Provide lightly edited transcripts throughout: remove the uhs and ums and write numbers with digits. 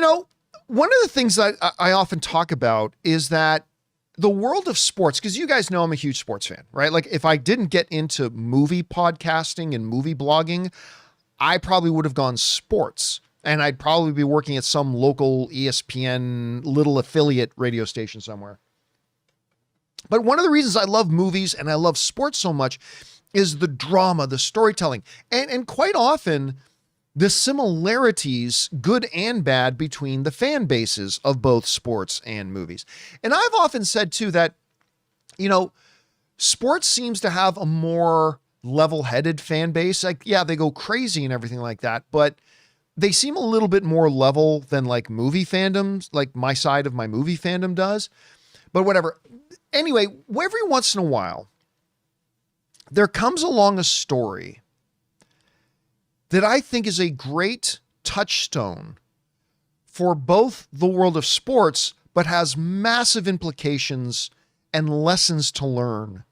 One of the things that I often talk about is that the world of sports, because you guys know I'm a huge sports fan, right? Like if I didn't get into movie podcasting and movie blogging, I probably would have gone sports, and I'd probably be working at some local ESPN little affiliate radio station somewhere. But one of the reasons I love movies and I love sports so much is the drama, the storytelling, and quite often the similarities, good and bad, between the fan bases of both sports and movies. And I've often said too that, sports seems to have a more level-headed fan base. Like, yeah, they go crazy and everything like that, but they seem a little bit more level than like movie fandoms, like my side of my movie fandom does. But whatever. Anyway, every once in a while, there comes along a story that I think is a great touchstone for both the world of sports, but has massive implications and lessons to learn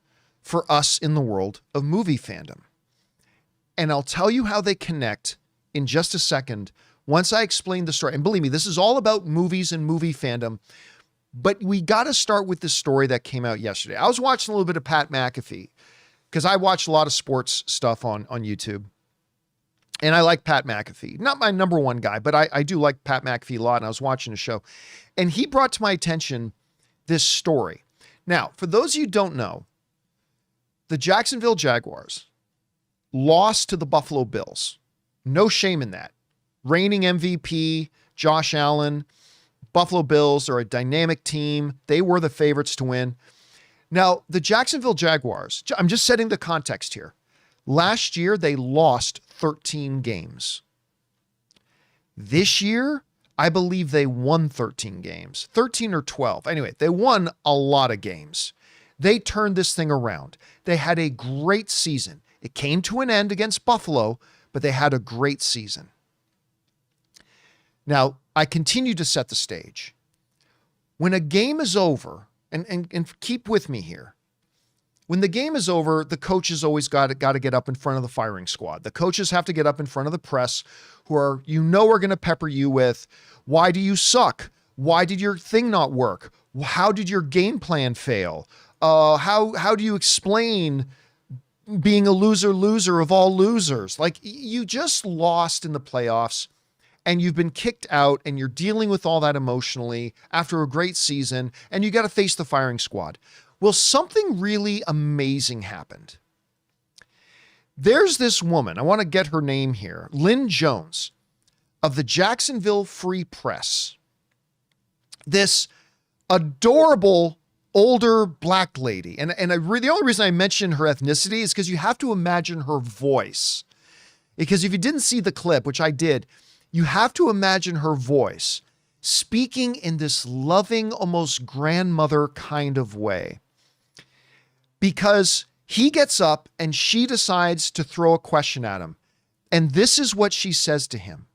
for us in the world of movie fandom. And I'll tell you how they connect in just a second once I explain the story. And believe me, this is all about movies and movie fandom, but we got to start with this story that came out yesterday. I was watching a little bit of Pat McAfee because I watch a lot of sports stuff on YouTube. And I like Pat McAfee. Not my number one guy, but I do like Pat McAfee a lot. And I was watching a show. And he brought to my attention this story. Now, for those of you who don't know, the Jacksonville Jaguars lost to the Buffalo Bills. No shame in that. Reigning MVP, Josh Allen, Buffalo Bills are a dynamic team. They were the favorites to win. Now, the Jacksonville Jaguars, I'm just setting the context here. Last year, they lost 13 games. This year, I believe they won 13 games, 13 or 12. Anyway, they won a lot of games. They turned this thing around. They had a great season. It came to an end against Buffalo, but they had a great season. Now, I continue to set the stage. When a game is over, and keep with me here, when the game is over, the coaches always got to get up in front of the firing squad. The coaches have to get up in front of the press who are going to pepper you with, why do you suck? Why did your thing not work? How did your game plan fail? How do you explain being a loser of all losers? Like, you just lost in the playoffs and you've been kicked out and you're dealing with all that emotionally after a great season and you got to face the firing squad. Well, something really amazing happened. There's this woman, I want to get her name here, Lynn Jones of the Jacksonville Free Press. This adorable older black lady. And the only reason I mention her ethnicity is because you have to imagine her voice. Because if you didn't see the clip, which I did, you have to imagine her voice speaking in this loving, almost grandmother kind of way. Because he gets up and she decides to throw a question at him. And this is what she says to him.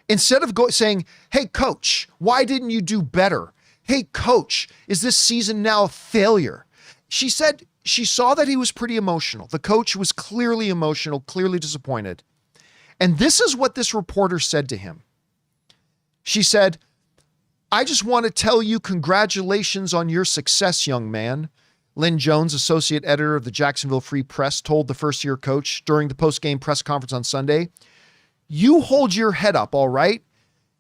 Instead of saying, hey, coach, why didn't you do better? Hey, coach, is this season now a failure? She said she saw that he was pretty emotional. The coach was clearly emotional, clearly disappointed. And this is what this reporter said to him. She said, I just want to tell you congratulations on your success, young man. Lynn Jones, associate editor of the Jacksonville Free Press, told the first-year coach during the post-game press conference on Sunday, you hold your head up, all right?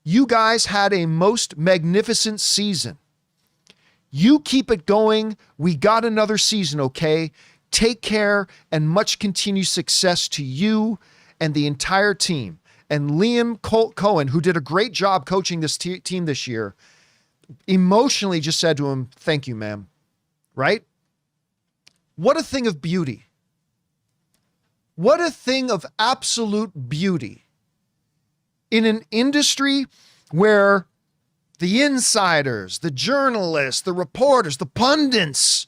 You guys had a most magnificent season. You keep it going. We got another season, okay? Take care and much continued success to you and the entire team. And Liam Cohen, who did a great job coaching this team this year, emotionally just said to him, thank you, ma'am. Right? What a thing of beauty. What a thing of absolute beauty. In an industry where the insiders, the journalists, the reporters, the pundits,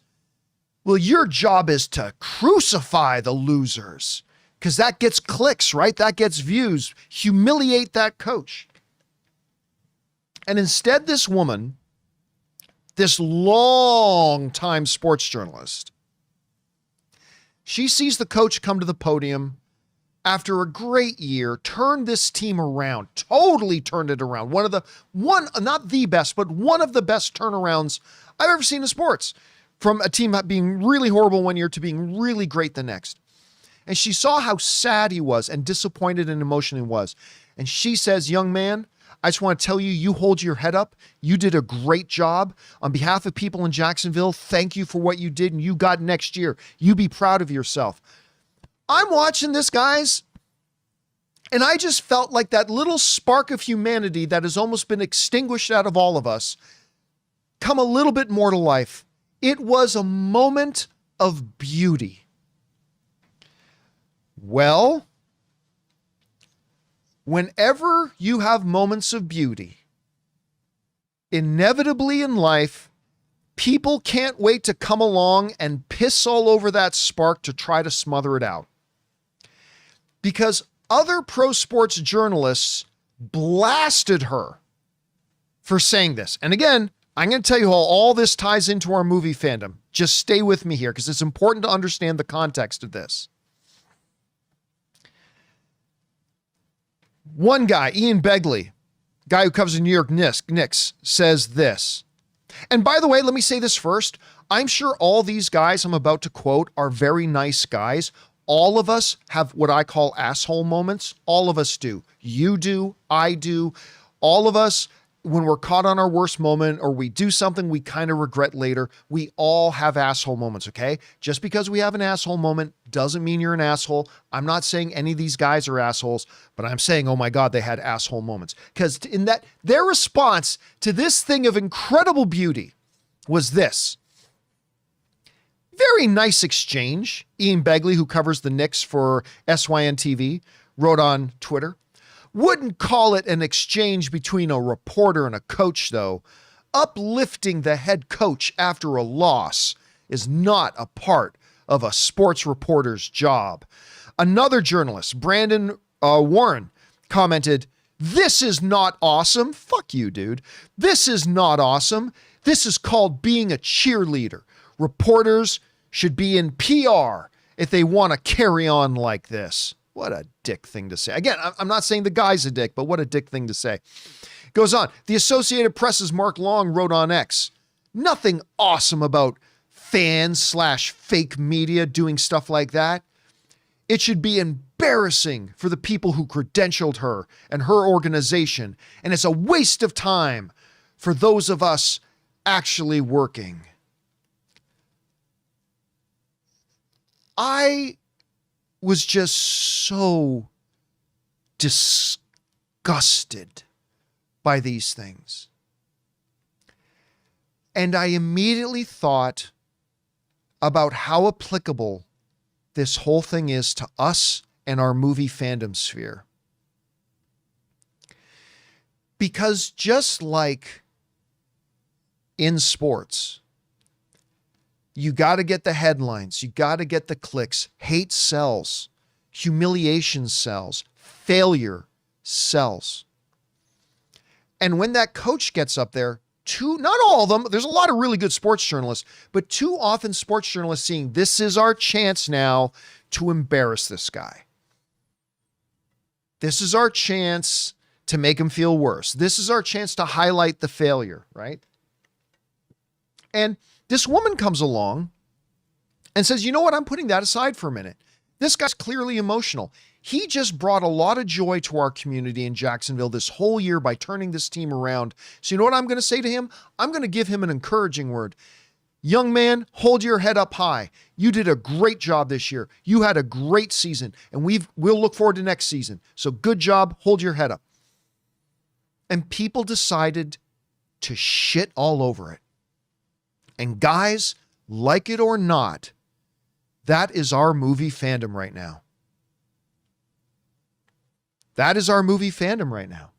well, your job is to crucify the losers because that gets clicks, right? That gets views. Humiliate that coach. And instead, this woman, this long-time sports journalist, she sees the coach come to the podium after a great year, turned this team around, totally turned it around. Not the best, but one of the best turnarounds I've ever seen in sports, from a team being really horrible one year to being really great the next. And she saw how sad he was and disappointed and emotional he was. And she says, young man, I just want to tell you, you hold your head up. You did a great job. On behalf of people in Jacksonville, thank you for what you did and you got next year. You be proud of yourself. I'm watching this, guys, and I just felt like that little spark of humanity that has almost been extinguished out of all of us come a little bit more to life. It was a moment of beauty. Well, whenever you have moments of beauty, inevitably in life, people can't wait to come along and piss all over that spark to try to smother it out. Because other pro sports journalists blasted her for saying this. And again, I'm going to tell you how all this ties into our movie fandom. Just stay with me here because it's important to understand the context of this. One guy, Ian Begley, guy who covers the New York Knicks, says this. And by the way, let me say this first. I'm sure all these guys I'm about to quote are very nice guys. All of us have what I call asshole moments. All of us do. You do. I do. All of us, when we're caught on our worst moment or we do something we kind of regret later, we all have asshole moments, okay? Just because we have an asshole moment doesn't mean you're an asshole. I'm not saying any of these guys are assholes, but I'm saying, oh my God, they had asshole moments. Because in that, their response to this thing of incredible beauty was this. Very nice exchange. Ian Begley, who covers the Knicks for SYN TV, wrote on Twitter. Wouldn't call it an exchange between a reporter and a coach, though. Uplifting the head coach after a loss is not a part of a sports reporter's job. Another journalist, Brandon Warren, commented, "This is not awesome." Fuck you, dude. "This is not awesome. This is called being a cheerleader. Reporters should be in PR if they want to carry on like this." What a dick thing to say. Again, I'm not saying the guy's a dick, but what a dick thing to say. Goes on. The Associated Press's Mark Long wrote on X, "Nothing awesome about fans/fake media doing stuff like that. It should be embarrassing for the people who credentialed her and her organization, and it's a waste of time for those of us actually working." I was just so disgusted by these things. And I immediately thought about how applicable this whole thing is to us and our movie fandom sphere. Because just like in sports, you got to get the headlines. You got to get the clicks. Hate sells. Humiliation sells. Failure sells. And when that coach gets up there, not all of them, there's a lot of really good sports journalists, but too often sports journalists seeing this is our chance now to embarrass this guy. This is our chance to make him feel worse. This is our chance to highlight the failure, right? And this woman comes along and says, you know what? I'm putting that aside for a minute. This guy's clearly emotional. He just brought a lot of joy to our community in Jacksonville this whole year by turning this team around. So you know what I'm going to say to him? I'm going to give him an encouraging word. Young man, hold your head up high. You did a great job this year. You had a great season, and we'll look forward to next season. So good job. Hold your head up. And people decided to shit all over it. And guys, like it or not, that is our movie fandom right now. That is our movie fandom right now.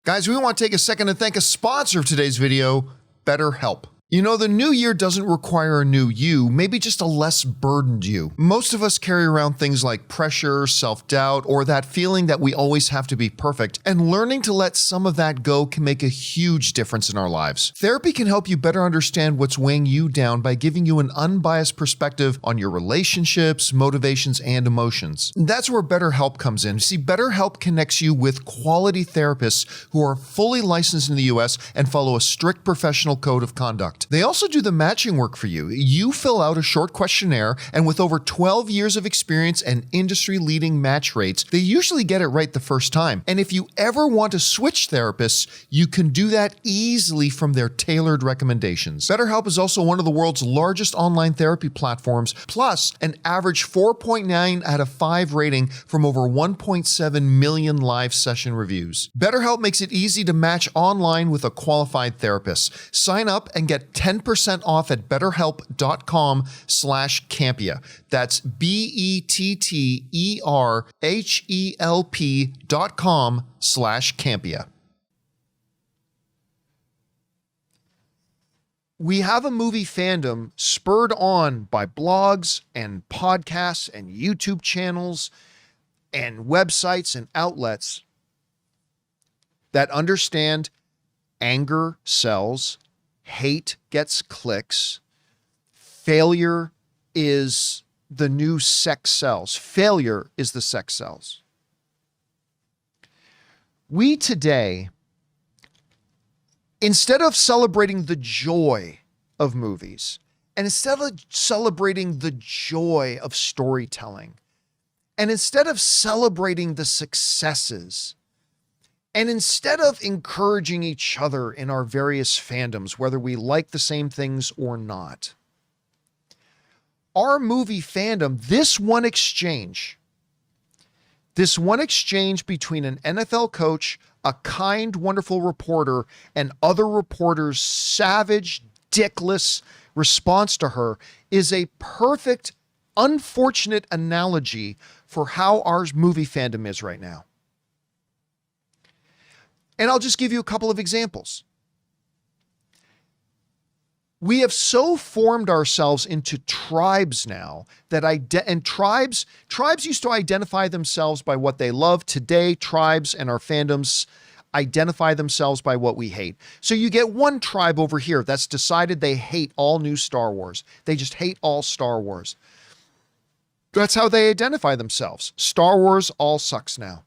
Guys, we want to take a second to thank a sponsor of today's video, BetterHelp. You know, the new year doesn't require a new you, maybe just a less burdened you. Most of us carry around things like pressure, self-doubt, or that feeling that we always have to be perfect, and learning to let some of that go can make a huge difference in our lives. Therapy can help you better understand what's weighing you down by giving you an unbiased perspective on your relationships, motivations, and emotions. That's where BetterHelp comes in. See, BetterHelp connects you with quality therapists who are fully licensed in the US and follow a strict professional code of conduct. They also do the matching work for you. You fill out a short questionnaire, and with over 12 years of experience and industry-leading match rates, they usually get it right the first time. And if you ever want to switch therapists, you can do that easily from their tailored recommendations. BetterHelp is also one of the world's largest online therapy platforms, plus an average 4.9 out of 5 rating from over 1.7 million live session reviews. BetterHelp makes it easy to match online with a qualified therapist. Sign up and get 10% off at betterhelp.com/Campea. That's BetterHelp.com/Campea. We have a movie fandom spurred on by blogs and podcasts and YouTube channels and websites and outlets that understand anger sells, hate gets clicks, failure is the new sex sells. Failure is the sex sells. We today, instead of celebrating the joy of movies, and instead of celebrating the joy of storytelling, and instead of celebrating the successes, and instead of encouraging each other in our various fandoms, whether we like the same things or not, our movie fandom, this one exchange between an NFL coach, a kind, wonderful reporter, and other reporters' savage, dickless response to her is a perfect, unfortunate analogy for how our movie fandom is right now. And I'll just give you a couple of examples. We have so formed ourselves into tribes now that tribes used to identify themselves by what they love. Today, tribes and our fandoms identify themselves by what we hate. So you get one tribe over here that's decided they hate all new Star Wars. They just hate all Star Wars. That's how they identify themselves. Star Wars all sucks now.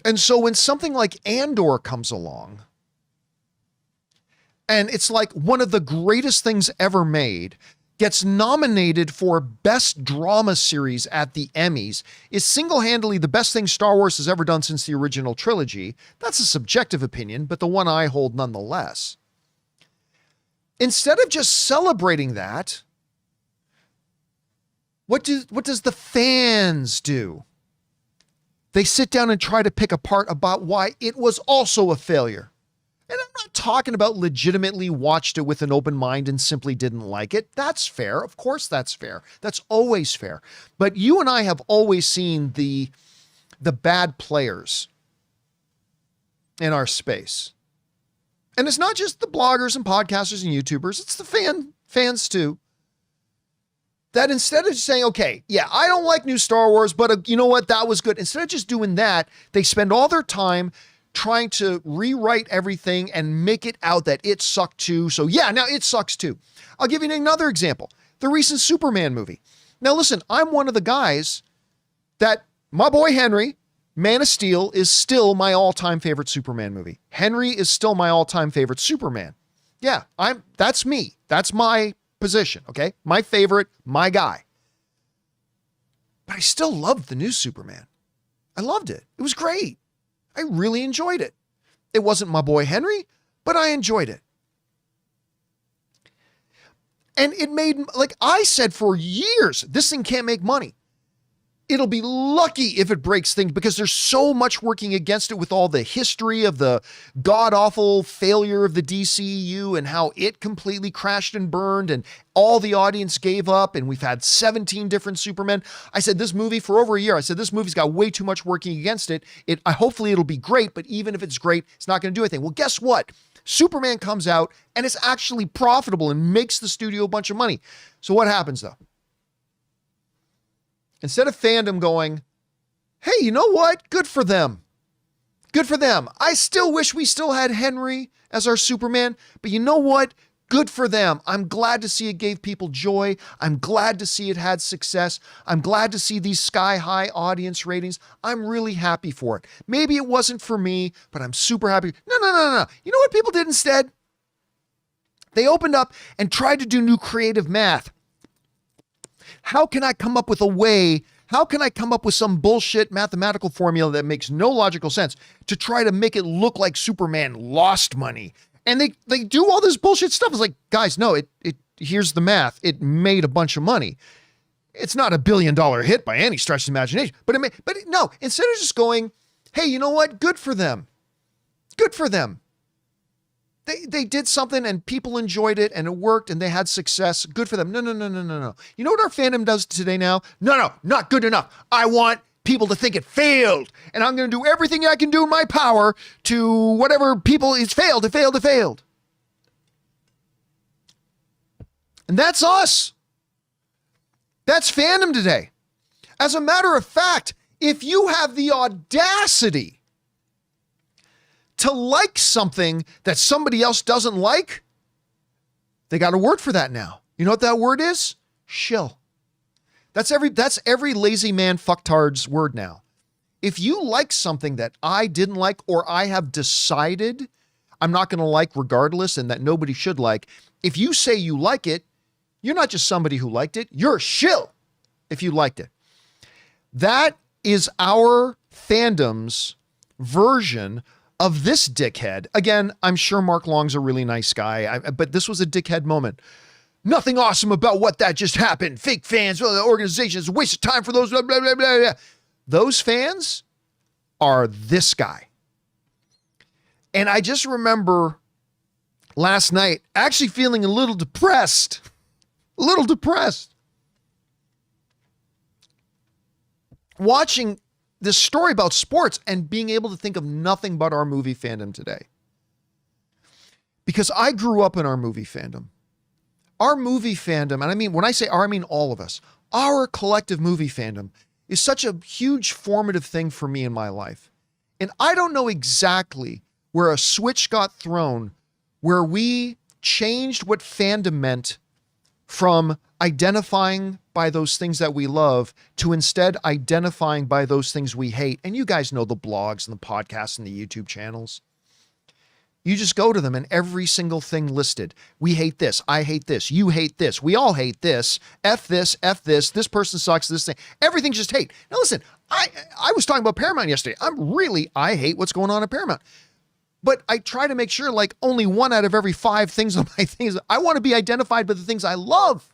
And so when something like Andor comes along, and it's like one of the greatest things ever made, gets nominated for Best Drama Series at the Emmys, is single-handedly the best thing Star Wars has ever done since the original trilogy. That's a subjective opinion, but the one I hold nonetheless. Instead of just celebrating that, what does the fans do? They sit down and try to pick apart about why it was also a failure. And I'm not talking about legitimately watched it with an open mind and simply didn't like it. That's fair. Of course that's fair. That's always fair. But you and I have always seen the bad players in our space. And it's not just the bloggers and podcasters and YouTubers. It's the fans too. That instead of saying, okay, yeah, I don't like new Star Wars, but you know what? That was good. Instead of just doing that, they spend all their time trying to rewrite everything and make it out that it sucked too. So yeah, now it sucks too. I'll give you another example. The recent Superman movie. Now listen, I'm one of the guys that my boy Henry, Man of Steel, is still my all-time favorite Superman movie. Henry is still my all-time favorite Superman. Yeah, that's me. That's my position, okay? My favorite, my guy. But I still loved the new Superman. I loved it. It was great. I really enjoyed it. It wasn't my boy Henry, but I enjoyed it. And it made, like I said for years, this thing can't make money. It'll be lucky if it breaks things because there's so much working against it with all the history of the god-awful failure of the DCEU and how it completely crashed and burned and all the audience gave up and we've had 17 different Supermen. I said this movie for over a year, I said this movie's got way too much working against it. Hopefully it'll be great, but even if it's great, it's not going to do anything. Well, guess what? Superman comes out and it's actually profitable and makes the studio a bunch of money. So what happens though? Instead of fandom going, hey, you know what? Good for them. Good for them. I still wish we still had Henry as our Superman, but you know what? Good for them. I'm glad to see it gave people joy. I'm glad to see it had success. I'm glad to see these sky-high audience ratings. I'm really happy for it. Maybe it wasn't for me, but I'm super happy. No. You know what people did instead? They opened up and tried to do new creative math. How can I come up with a way? How can I come up with some bullshit mathematical formula that makes no logical sense to try to make it look like Superman lost money? And they do all this bullshit stuff. It's like, guys, no, it here's the math. It made a bunch of money. It's not $1 billion hit by any stretch of imagination, but no, instead of just going, hey, you know what? Good for them. Good for them. They did something and people enjoyed it and it worked and they had success. Good for them. No. You know what our fandom does today now? No, not good enough. I want people to think it failed. And I'm going to do everything I can do in my power to whatever people it's failed. And that's us. That's fandom today. As a matter of fact, if you have the audacity to like something that somebody else doesn't like, they got a word for that now. You know what that word is? Shill. That's every lazy man fucktard's word now. If you like something that I didn't like or I have decided I'm not going to like regardless and that nobody should like, if you say you like it, you're not just somebody who liked it, you're a shill if you liked it. That is our fandom's version of this dickhead. Again, I'm sure Mark Long's a really nice guy, but this was a dickhead moment. Nothing awesome about what that just happened. Fake fans, well, the organization is a waste of time for those, blah, blah, blah, blah, blah. Those fans are this guy. And I just remember last night actually feeling a little depressed. Watching this story about sports and being able to think of nothing but our movie fandom today. Because I grew up in our movie fandom. Our movie fandom, and I mean, when I say our, I mean all of us, our collective movie fandom is such a huge formative thing for me in my life. And I don't know exactly where a switch got thrown where we changed what fandom meant from identifying by those things that we love to instead identifying by those things we hate. And you guys know the blogs and the podcasts and the YouTube channels. You just go to them and every single thing listed. We hate this. I hate this. You hate this. We all hate this. F this. F this. This person sucks. This thing. Everything's just hate. Now listen, I was talking about Paramount yesterday. I hate what's going on at Paramount. But I try to make sure like only 1 out of every 5 things on my things, I want to be identified by the things I love.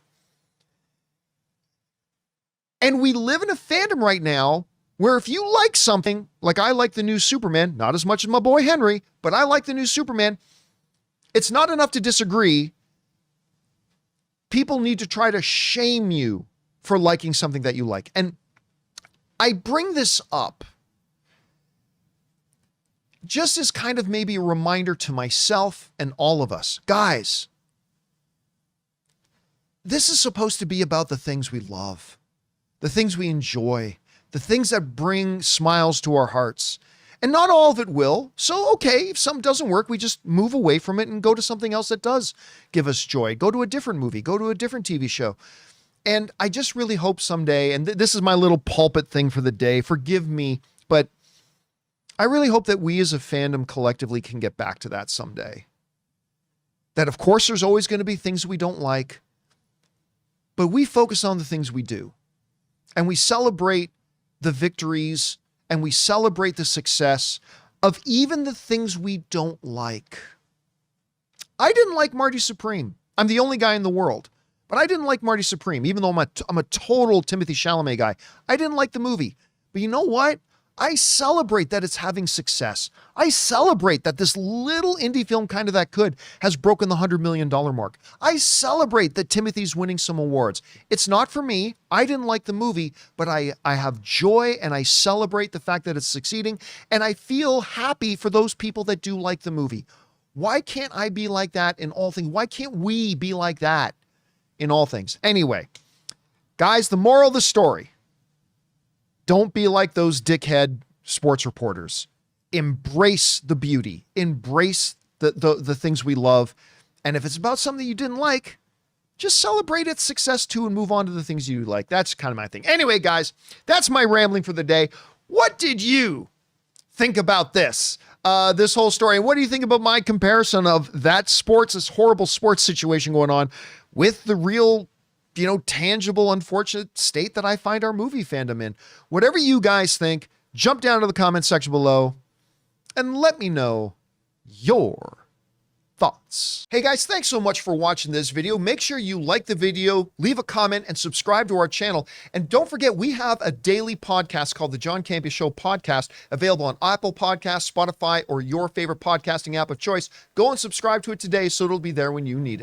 And we live in a fandom right now where if you like something, like I like the new Superman, not as much as my boy Henry, but I like the new Superman, it's not enough to disagree. People need to try to shame you for liking something that you like. And I bring this up just as kind of maybe a reminder to myself and all of us. Guys, this is supposed to be about the things we love, the things we enjoy, the things that bring smiles to our hearts. And not all of it will. So, okay, if something doesn't work, we just move away from it and go to something else that does give us joy. Go to a different movie, go to a different TV show. And I just really hope someday, and this is my little pulpit thing for the day, forgive me, but I really hope that we as a fandom collectively can get back to that someday. That of course there's always going to be things we don't like, but we focus on the things we do. And we celebrate the victories and we celebrate the success of even the things we don't like. I didn't like Marty Supreme. I'm the only guy in the world, but I didn't like Marty Supreme, even though I'm a total Timothée Chalamet guy. I didn't like the movie, but you know what? I celebrate that it's having success. I celebrate that this little indie film kind of that could has broken the $100 million mark. I celebrate that Timothy's winning some awards. It's not for me. I didn't like the movie, but I have joy and I celebrate the fact that it's succeeding. And I feel happy for those people that do like the movie. Why can't I be like that in all things? Why can't we be like that in all things? Anyway, guys, the moral of the story, don't be like those dickhead sports reporters. Embrace the beauty. Embrace the things we love. And if it's about something you didn't like, just celebrate its success too and move on to the things you like. That's kind of my thing. Anyway, guys, that's my rambling for the day. What did you think about this whole story? And what do you think about my comparison of this horrible sports situation going on with the real, tangible, unfortunate state that I find our movie fandom in? Whatever you guys think, jump down to the comment section below and let me know your thoughts. Hey guys, thanks so much for watching this video. Make sure you like the video, leave a comment, and subscribe to our channel. And don't forget, we have a daily podcast called the John Campea Show podcast, available on Apple Podcasts, Spotify, or your favorite podcasting app of choice. Go and subscribe to it today so it'll be there when you need it.